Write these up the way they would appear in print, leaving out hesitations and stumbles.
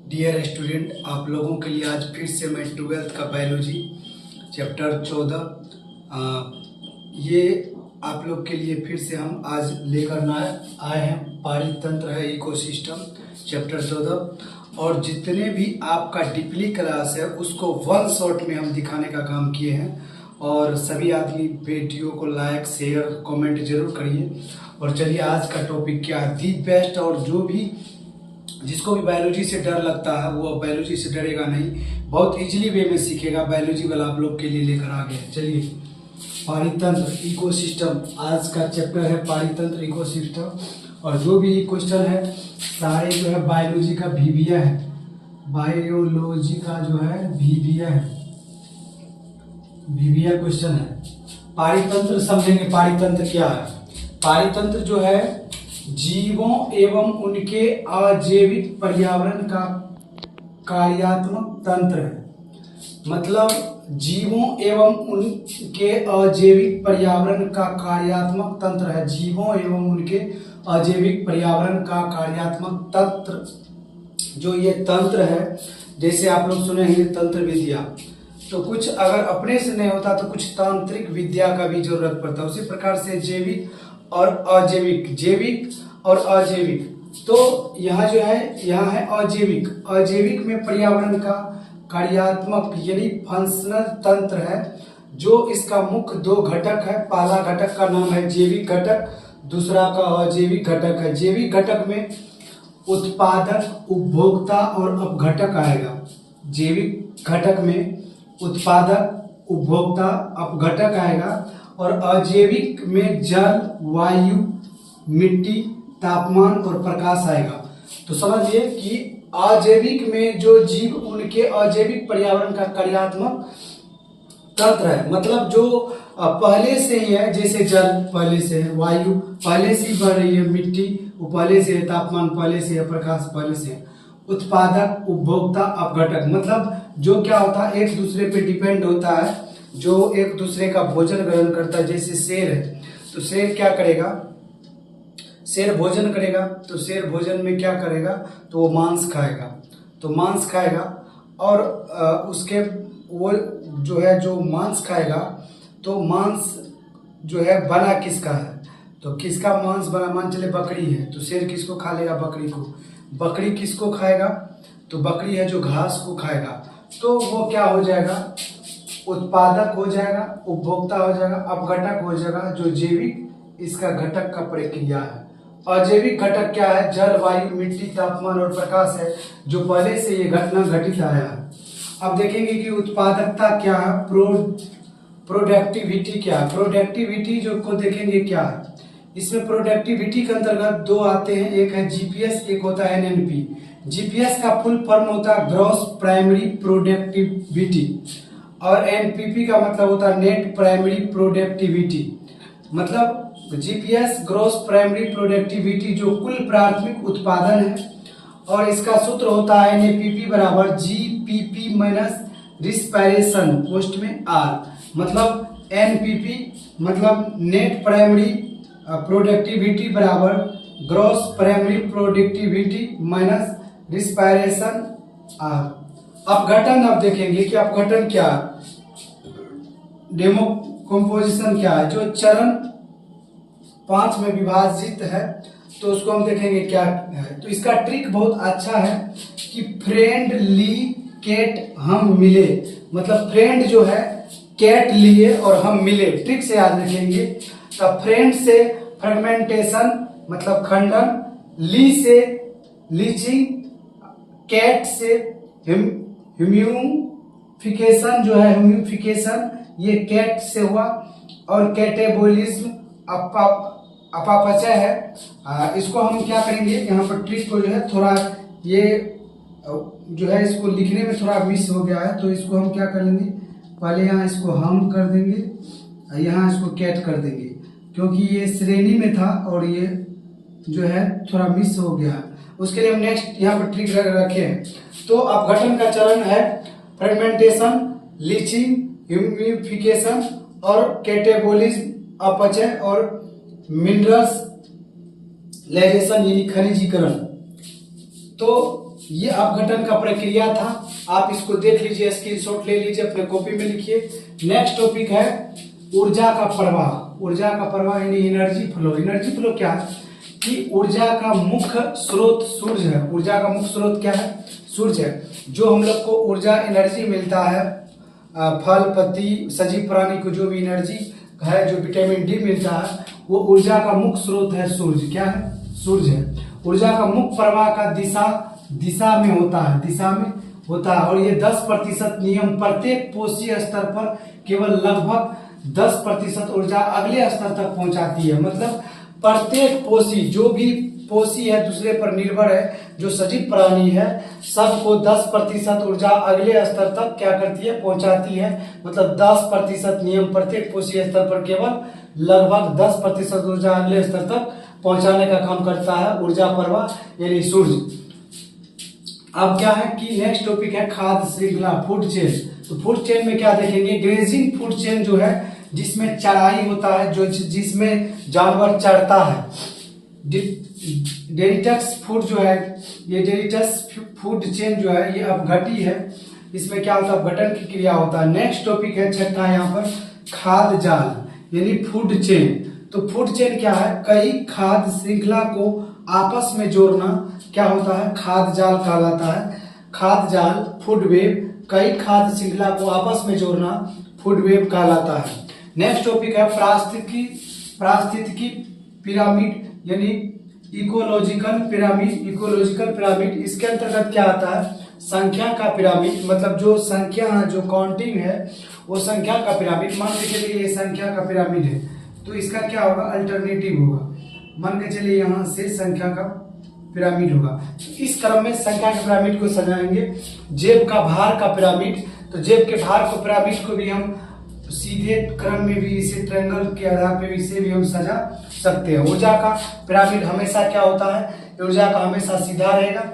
Dear student, आप लोगों के लिए आज फिर से मैं 12th का बायोलॉजी चैप्टर 14 ये आप लोग के लिए फिर से हम आज लेकर आए हैं। पारितंत्र है इकोसिस्टम चैप्टर 14 और जितने भी आपका डीपली क्लास है उसको वन शॉट में हम दिखाने का काम किए हैं। और सभी आदमी वीडियो को लाइक शेयर कमेंट जरूर करिए। और चलिए आज का टॉपिक क्या है, दी बेस्ट। और जो भी जिसको भी बायोलॉजी से डर लगता है वो बायोलॉजी से डरेगा नहीं, बहुत इजीली वे में सीखेगा। बायोलॉजी वाला आप लोग के लिए लेकर आ गए। चलिए, पारितंत्र इकोसिस्टम आज का चैप्टर है, पारितंत्र इकोसिस्टम। और जो भी क्वेश्चन है सारे जो है बायोलॉजी का VBA है, बायोलॉजी का जो है VBA है, VBA क्वेश्चन है। पारितंत्र समझेंगे, पारितंत्र क्या है। पारितंत्र जो है जीवों एवं उनके अजैविक पर्यावरण का कार्यात्मक तंत्र है। मतलब जीवों एवं उनके अजैविक पर्यावरण का कार्यात्मक तंत्र है। जीवों एवं उनके अजैविक पर्यावरण का कार्यात्मक तंत्र जो ये तंत्र है, जैसे आप लोग सुने हैं तंत्र विद्या, तो कुछ अगर अपने से नहीं होता तो कुछ तांत्रिक विद्या का भी जरूरत पड़ता है। उसी प्रकार से जैविक और अजैविक, जैविक और अजैविक। तो यहाँ जो है, यहाँ है अजैविक। अजैविक में पर्यावरण का कार्यात्मक यानी फंक्शनल तंत्र है। जो इसका मुख्य दो घटक है, पहला घटक का नाम है जैविक घटक, दूसरा का अजैविक घटक है। जैविक घटक में उत्पादक, उपभोक्ता और अपघटक आएगा। जैविक घटक में उत्पादक, उपभोक्ता, अपघटक आएगा। और अजैविक में जल, वायु, मिट्टी, तापमान और प्रकाश आएगा। तो समझिए कि अजैविक में जो जीव उनके अजैविक पर्यावरण का कार्यात्मक तंत्र है। मतलब जो पहले से ही है, जैसे जल पहले से है, वायु पहले से ही बढ़ रही है, मिट्टी वो पहले से है, तापमान पहले से है, प्रकाश पहले से है। उत्पादक, उपभोक्ता, अपघटक मतलब जो क्या होता है एक दूसरे पे डिपेंड होता है, जो एक दूसरे का भोजन ग्रहण करता है। जैसे शेर है तो शेर क्या करेगा, शेर भोजन करेगा तो शेर भोजन में क्या करेगा, तो वो मांस खाएगा, तो मांस खाएगा। और उसके वो जो है जो मांस खाएगा, तो मांस जो है बना किसका है, तो किसका मांस बना, मान चले बकरी है तो शेर किसको खा लेगा, बकरी को। बकरी किसको खाएगा, तो बकरी है जो घास को खाएगा। तो वो क्या हो जाएगा, उत्पादक हो जाएगा, उपभोक्ता हो जाएगा, अपघटक हो जाएगा, जो जैविक इसका घटक का प्रक्रिया है। अजैविक घटक क्या है, जल, वायु, मिट्टी, तापमान और प्रकाश है, जो पहले से ये घटना घटित आया है। अब देखेंगे कि उत्पादकता क्या है, प्रोडक्टिविटी क्या है। प्रोडक्टिविटी जो को देखेंगे क्या है, इसमें प्रोडक्टिविटी के अंतर्गत दो आते हैं, एक है जीपीएस, एक होता है NNP। जीपीएस का फुल फॉर्म होता है ग्रॉस प्राइमरी प्रोडक्टिविटी और NPP का मतलब होता है नेट प्राइमरी प्रोडक्टिविटी। मतलब जीपीएस ग्रॉस प्राइमरी प्रोडक्टिविटी जो कुल प्राथमिक उत्पादन है, और इसका सूत्र होता है NAPP बराबर GPP माइनस रिस्पायरेशन पोस्ट में R। मतलब NPP मतलब नेट प्राइमरी प्रोडक्टिविटी बराबर gross primary productivity minus respiration R। अपघटन अब देखेंगे कि अपघटन क्या है, डेमोकम्पोजिशन क्या है, जो चरण 5 में विभाजित है, तो उसको हम देखेंगे क्या है। तो इसका ट्रिक बहुत अच्छा है कि फ्रेंडली कैट हम मिले, मतलब फ्रेंड जो है कैट लिए और हम मिले, ट्रिक से याद रखेंगे। तब फ्रेंड से फ्रेगमेंटेशन मतलब खंडन, ली से लीचिंग, कैट से ह्यूमिफिकेशन जो है, ह्यूमिफिकेशन ये कैट से हुआ। और कैटेबोलिज्म अपापचय है। इसको हम क्या करेंगे, यहाँ पर ट्रिक को जो है थोड़ा ये जो है इसको लिखने में थोड़ा मिस हो गया है, तो इसको हम क्या कर लेंगे, पहले यहाँ इसको हम कर देंगे, यहाँ इसको कैट कर देंगे, क्योंकि ये श्रेणी में था और ये जो है थोड़ा मिस हो गया। उसके लिए हम नेक्स्ट यहाँ पर ट्रिक रखे हैं। तो अपघटन का चरण है फ्रेगमेंटेशन, लीचिंग, ह्यूमिफिकेशन और कैटेबोलिज्म अपचय और मिनरल्स लाइजेशन यानी खनिजीकरण। तो ये अपघटन का प्रक्रिया था, आप इसको देख लीजिए, स्क्रीनशॉट ले लीजिए, अपने कॉपी में लिखिए। नेक्स्ट टॉपिक है ऊर्जा का प्रवाह। ऊर्जा का प्रवाह यानी एनर्जी फ्लो। एनर्जी फ्लो क्या है कि ऊर्जा का मुख्य स्रोत सूर्य है। ऊर्जा का मुख्य स्रोत क्या है? सूर्य है। जो हम लोग को ऊर्जा एनर्जी मिलता है, फल पत्ती सजीव प्राणी को जो भी एनर्जी है, जो विटामिन डी मिलता है, वो ऊर्जा का मुख्य स्रोत है सूर्य। क्या है? सूर्य है। ऊर्जा का मुख्य प्रवाह का दिशा में होता है, दिशा में होता है। और ये 10% नियम प्रत्येक पोषीय स्तर पर केवल लगभग 10% ऊर्जा अगले स्तर तक पहुंचाती है। मतलब प्रत्येक पोषी, जो भी पोषी है दूसरे पर निर्भर है, जो सजीव प्राणी है, सबको 10% ऊर्जा अगले स्तर तक क्या करती है? पहुंचाती है। मतलब 10% नियम प्रत्येक पोषी स्तर पर केवल लगभग 10% ऊर्जा अगले स्तर तक पहुंचाने का काम करता है ऊर्जा प्रवाह यानी सूर्य। अब क्या है कि नेक्स्ट टॉपिक है खाद्य श्रृंखला, फूड चेन। तो फूड चेन में क्या देखेंगे? ग्रेजिंग फूड चेन जो है, जिसमें चराई होता है, जो जिसमें जानवर चरता है। डेरिटस फूड जो है, ये डेरिटस फूड चेन जो है, ये अपघटी है। इसमें क्या होता है? अपघटन की क्रिया होता है। नेक्स्ट टॉपिक है छठा यहाँ पर खाद्य जाल यानी फूड चेन। तो फूड चेन क्या है? कई खाद्य श्रृंखला को आपस में जोड़ना क्या होता है? खाद्य जाल कहलाता है। खाद्य जाल फूड वेब, कई खाद्य श्रृंखला को आपस में जोड़ना फूड वेब कहलाता है। नेक्स्ट टॉपिक है पारिस्थितिकी पिरामिड यानी इकोलॉजिकल पिरामिड। इकोलॉजिकल पिरामिड, इसके अंतर्गत क्या आता है? संख्या का पिरामिड। मतलब जो संख्या है, जो काउंटिंग है, वो संख्या का पिरामिड। मान के चलिए ये संख्या का पिरामिड है, तो इसका क्या होगा? अल्टरनेटिव होगा। मान के चलिए यहाँ से संख्या का पिरामिड होगा। तो इस क्रम में संख्या के पिरामिड को सजाएंगे। जेब का भार का पिरामिड, तो जेब के भार को पिरामिड को भी हम सीधे क्रम में भी, इसे ट्रायंगल के आधार पे इसे भी हम सजा सकते हैं। ऊर्जा का पिरामिड हमेशा क्या होता है? ऊर्जा का हमेशा सीधा रहेगा,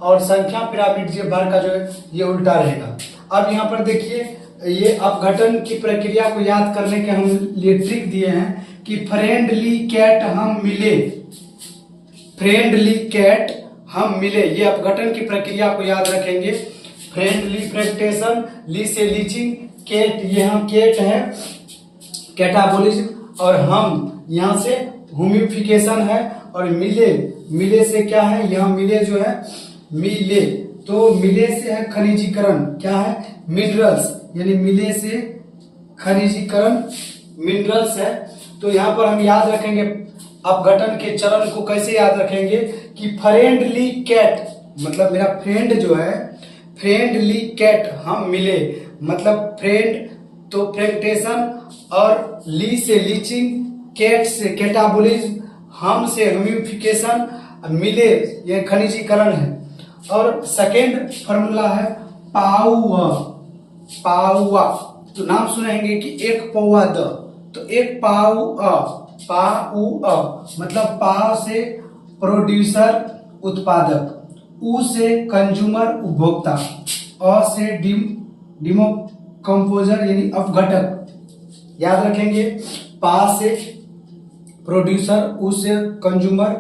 और संख्या पिरामिड जेब भार का जो है ये उल्टा रहेगा। अब यहाँ पर देखिए, ये अपघटन की प्रक्रिया को याद करने के हम लिए ट्रिक दिए हैं कि फ्रेंडली कैट हम मिले। फ्रेंडली कैट हम मिले, ये अपघटन की प्रक्रिया को याद रखेंगे। फ्रेंडली फ्रेक्टेशन, ली से लीचिंग, केट, यहाँ केट है कैटाबोलिज्म, और हम यहाँ से ह्यूमिफिकेशन है, और मिले से क्या है? यहाँ मिले जो है मिले, तो मिले से है खनिजीकरण, क्या है? मिनरल्स, यानी मिले से खनिजीकरण मिनरल्स है। तो यहाँ पर हम याद रखेंगे अपघटन के चरण को कैसे याद रखेंगे कि फ्रेंडली कैट, मतलब मेरा फ्रेंड जो है, फ्रेंडली कैट हम मिले, मतलब फ्रेंड तो फ्रेक्टेशन, और ली से लीचिंग, कैट से कैटाबोलिज्म, हम से ह्यूमिफिकेशन, मिले ये खनिजीकरण है। और सेकेंड फॉर्मूला है पाउआ। पाउआ, तो नाम सुनेंगे कि एक पौआ द, तो एक पाउआ, पाउआ मतलब पा से प्रोड्यूसर उत्पादक, उ से कंज्यूमर उपभोक्ता, अ से डिमो कंपोजर यानी अपघटक। याद रखेंगे, पा से प्रोड्यूसर, उ से कंज्यूमर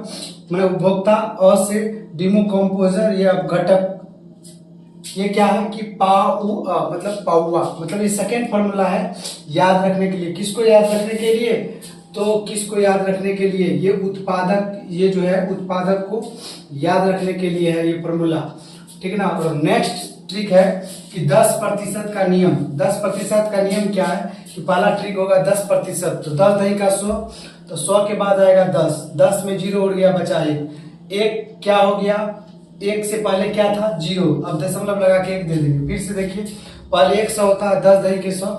मतलब उपभोक्ता, अ से डिमोकम्पोजर ये अपघटक। ये क्या है कि मतलब पाउआ, मतलब ये सेकेंड फॉर्मूला है याद रखने के लिए। किसको याद रखने के लिए? तो किसको याद रखने के लिए? ये उत्पादक, ये जो है उत्पादक को याद रखने के लिए है ये फॉर्मूला, ठीक है ना। और नेक्स्ट ट्रिक है कि 10% का नियम। 10% का नियम क्या है कि पहला ट्रिक होगा 10%, तो 10 दही का 100, तो 100 के बाद आएगा 10, 10 में 0 उड़ गया, बचा 1, 1 क्या हो गया? 1 से पहले क्या था? 0, अब दशमलव लगा के 1 दे देंगे। फिर से देखिए, पहले 100 होता है, 10 दही के 100,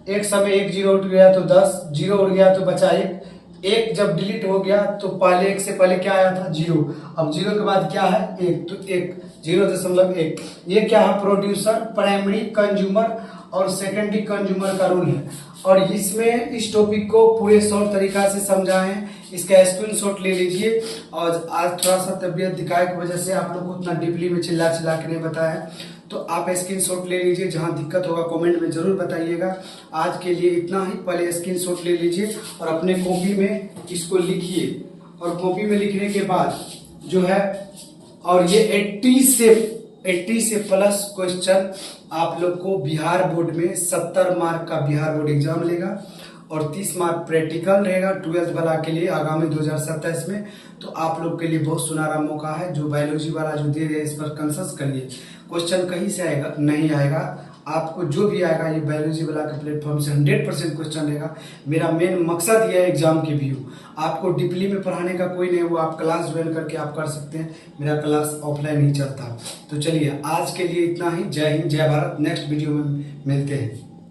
1 समय 1 0 उठ गया तो 10, 0 उड़ गया तो बचा 1, 1 जब डिलीट हो गया तो पहले 1 से पहले क्या आया था? 0, अब 0 के बाद क्या है? 1, तो 1 0.1। ये क्या है? प्रोड्यूसर, प्राइमरी कंज्यूमर और सेकेंडरी कंज्यूमर का रूल है। और इसमें इस टॉपिक को पूरे शॉर्ट तरीका से समझाए हैं, इसका स्क्रीनशॉट ले लीजिए। और आज थोड़ा सा तबियत दिखाए की वजह से आप लोग को उतना डीपली में चिल्ला चिल्ला के नहीं बताया है, तो आप स्क्रीनशॉट ले लीजिए। जहां दिक्कत होगा कमेंट में जरूर बताइएगा। आज के लिए इतना ही, पहले स्क्रीनशॉट ले लीजिए और अपने कॉपी में इसको लिखिए, और कॉपी में लिखने के बाद जो है और ये 80 से प्लस क्वेश्चन आप लोग को बिहार बोर्ड में 70 मार्क का बिहार बोर्ड एग्जाम लेगा और 30 मार्क प्रैक्टिकल रहेगा 12th वाला के लिए आगामी 2027 में। तो आप लोग के लिए बहुत सुनहरा मौका है। जो बायोलॉजी वाला जो दे रहे हैं इस पर कंसल्ट करिए। क्वेश्चन कहीं से आएगा नहीं आएगा, आपको जो भी आएगा ये बायोलॉजी वाला के प्लेटफॉर्म से 100% क्वेश्चन रहेगा। मेरा मेन मकसद ये है एग्जाम के व्यू, आपको डीपली में पढ़ाने का कोई नहीं, वो आप क्लास ज्वाइन करके आप कर सकते हैं। मेरा क्लास ऑफलाइन ही चलता। तो चलिए आज के लिए इतना ही। जय हिंद, जय भारत। नेक्स्ट वीडियो में मिलते हैं।